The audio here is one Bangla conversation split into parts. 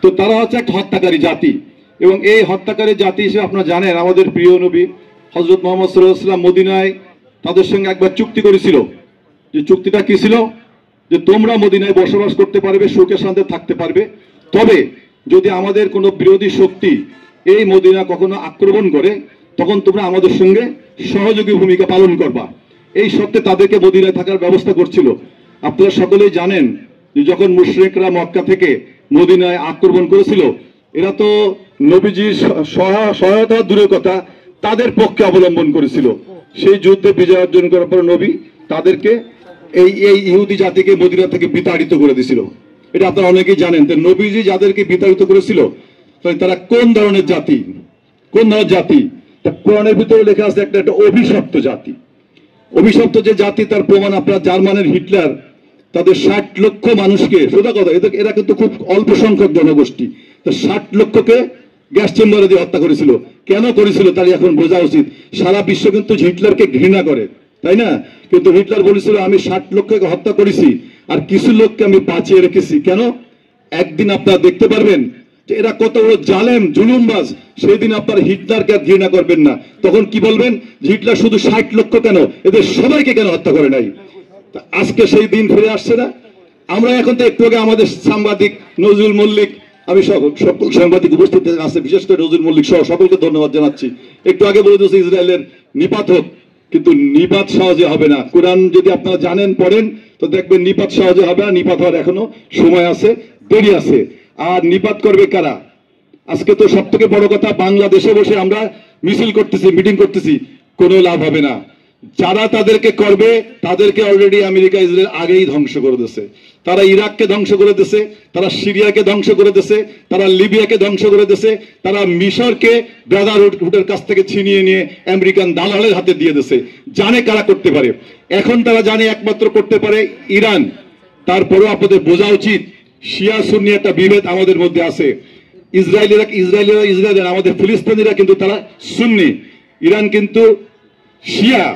তো তারা হচ্ছে একটা হত্যাকারী জাতি, এবং এই হত্যাকারী জাতি হিসেবে আপনারা জানেন আমাদের প্রিয় নবী হযরত মুহাম্মদ সাল্লাল্লাহু আলাইহি ওয়াসাল্লাম মদিনায় তাদের সঙ্গে একবার চুক্তি করেছিল। যে চুক্তিটা কি ছিল? যে তোমরা মদিনায় বসবাস করতে পারবে, সুখে শান্তিতে থাকতে পারবে, তবে যদি আমাদের কোনো বিরোধী শক্তি এই মদিনা কখনো আক্রমণ করে তখন তোমরা আমাদের সঙ্গে সহযোগী ভূমিকা পালন করবা। এই সত্ত্বে তাদেরকে মদিনায় থাকার ব্যবস্থা করছিল। আপনারা সকলেই জানেন যে যখন মুশরিকরা মক্কা থেকে মদিনায় আক্রমণ করেছিল, এরা তো নবীজির সহায়তা দূরের কথা তাদের পক্ষে অবলম্বন করেছিল। সেই যুদ্ধে বিজয় অর্জন করার পর নবী তাদেরকে এই ইহুদি জাতিকে মদিনা থেকে বিতাড়িত করে দিয়েছিল। এটা আপনারা অনেকেই জানেন। তো নবীজি যাদেরকে বিতাড়িত করেছিল তারা কোন ধরনের জাতি? কোন ধরনের জাতি? কোরআনের ভিতরে লেখা আছে একটা অভিশপ্ত জাতি। অভিশপ্ত যে জাতি তার প্রমাণ আপনারা জার্মানের হিটলার তাদের 60 লক্ষ মানুষকে, সোজা কথা, এরা কিন্তু খুব অল্প সংখ্যক জনগোষ্ঠী, তো 60 লক্ষকে গ্যাস চেম্বারে দিয়ে হত্যা করেছিল। কেন করেছিল তার এখন বোঝা উচিত। সারা বিশ্ব কিন্তু হিটলারকে ঘৃণা করে, তাই না? কিন্তু হিটলার বলেছিল আমি 60 লক্ষকে হত্যা করেছি আর কিছু লোককে আমি বাঁচিয়ে রেখেছি। কেন? একদিন আপনারা দেখতে পারবেন যে এরা কত বড় জালেম জুলুমবাজ, সেই দিন আপনার হিটলারকে আর ঘৃণা করবেন না। তখন কি বলবেন? হিটলার শুধু 60 লক্ষ কেন, এদের সবাইকে কেন হত্যা করে নাই? আজকে সেই দিন ফিরে আসছে না? আমরা এখন তো একটু আগে আমাদের সাংবাদিক নজরুল মল্লিক, আমি সকল সাংবাদিক উপস্থিত আছে, বিশেষ করে নজরুল মল্লিক সহ সকলকে ধন্যবাদ জানাচ্ছি, একটু আগে বলে দিয়েছে ইসরায়েলের নিপাত হোক, কিন্তু নিপাত সহজে হবে না। কোরআন যদি আপনারা জানেন পড়েন তো দেখবেন নিপাত সহজে হবে না। নিপাত হওয়ার এখনো সময় আছে, দেরি আছে। আর নিপাত করবে কারা? আজকে তো সব থেকে বড় কথা, বাংলাদেশে বসে আমরা মিছিল করতেছি, মিটিং করতেছি, কোনো লাভ হবে না। যারা তাদেরকে করবে তাদেরকে অলরেডি আমেরিকা ইসরায়েল আগেই ধ্বংস করে দিয়েছে। তারা ইরাককে ধ্বংস করে দিয়েছে, তারা সিরিয়াকে ধ্বংস করে দিয়েছে, তারা লিবিয়াকে ধ্বংস করে দিয়েছে, তারা মিশরকে ব্রাদারহুডের কাছ থেকে ছিনিয়ে নিয়ে আমেরিকান দালালের হাতে দিয়ে দিয়েছে। জানে কারা করতে পারে। এখন তারা জানে একমাত্র করতে পারে ইরান। তারপরেও আপনাদের বোঝা উচিত শিয়া সুন্নি একটা বিভেদ আমাদের মধ্যে আছে। ইসরায়েলিরা আমাদের ফিলিস্তিনিরা কিন্তু তারা সুন্নি, ইরান কিন্তু শিয়া।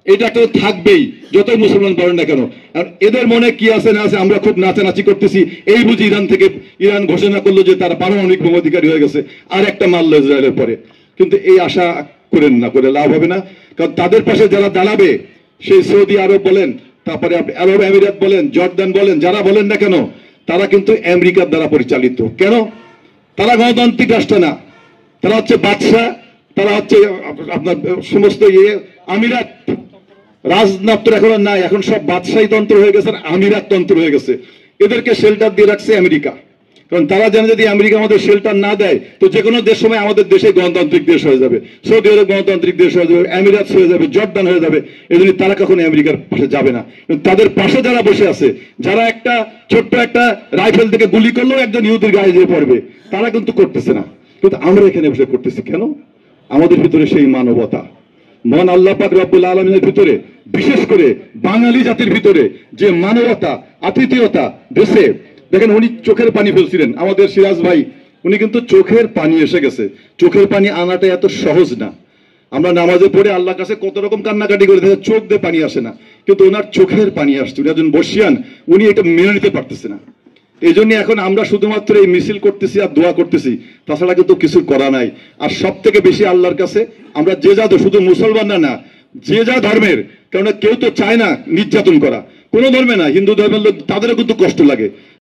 এটা তো থাকবেই যতই মুসলমান বলেন না কেন। আর এদের মনে কি আছে না আছে আমরা খুব নাচানাচি করতেছি, এই বুঝি ইরান ঘোষণা করলো যে তারা পারমাণবিক বোমাধিকারী হয়ে গেছে, আর একটা মারলো ইসরায়েলের পরে। কিন্তু এই আশা করেন না, করে লাভ হবে না। কারণ তাদের পাশে যারা দাঁড়াবে, সেই সৌদি আরব বলেন, তারপরে আরব আমিরাত বলেন, জর্দান বলেন, যারা বলেন না কেন, তারা কিন্তু আমেরিকার দ্বারা পরিচালিত। কেন? তারা গণতান্ত্রিক রাষ্ট্র না, তারা হচ্ছে বাদশাহ, তারা হচ্ছে আপনার সমস্ত আমিরাত রাজতন্ত্র এখন নাই, এখন সব বাদশাহী তন্ত্র হয়ে গেছে, আমিরাত তন্ত্র হয়ে গেছে। এদেরকে শেল্টার দিয়ে রাখছে আমেরিকা, কারণ তারা জানে যদি আমেরিকা আমাদের শেল্টার না দেয় তো যে কোনো দেশ সময় আমাদের দেশে গণতান্ত্রিক দেশ হয়ে যাবে, সৌদি আরব গণতান্ত্রিক দেশ হয়ে যাবে, আমিরাত হয়ে যাবে, জর্দান হয়ে যাবে। এই জন্য তারা কখনো আমেরিকার পাশে যাবে না। তাদের পাশে যারা বসে আছে, যারা একটা ছোট্ট একটা রাইফেল থেকে গুলি করলেও একজন ইহুদির গায়ে যেয়ে পড়বে, তারা কিন্তু করতেছে না। কিন্তু আমরা এখানে বসে করতেছি কেন? আমাদের ভিতরে সেই মানবতা, মহান আল্লাহ পাক রব্বুল আলামিনের ভিতরে, বিশেষ করে বাঙালি জাতির ভিতরে যে মানবতা, আতিথেয়তা দেশে, দেখেন উনি চোখের পানি ফেলছিলেন, আমাদের সিরাজ ভাই, উনি কিন্তু চোখের পানি এসে গেছে। চোখের পানি আনাটা এত সহজ না। আমরা নামাজে পড়ে আল্লাহর কাছে কত রকম কান্নাকাটি করে দেখে চোখ দিয়ে পানি আসে না, কিন্তু ওনার চোখের পানি আসছে। উনি একজন বর্ষিয়ান, উনি এটা মেনে নিতে পারতেছে না। এই জন্য এখন আমরা শুধুমাত্র এই মিছিল করতেছি আর দোয়া করতেছি, তাছাড়া কিন্তু কিছু করা নাই। আর সব থেকে বেশি আল্লাহর কাছে আমরা যে যা, শুধু মুসলমান না, যে যা ধর্মের, কারণ কেউ তো চায় না নির্যাতন করা, কোনো ধর্মে না, হিন্দু ধর্মের লোক তাদেরও কিন্তু কষ্ট লাগে।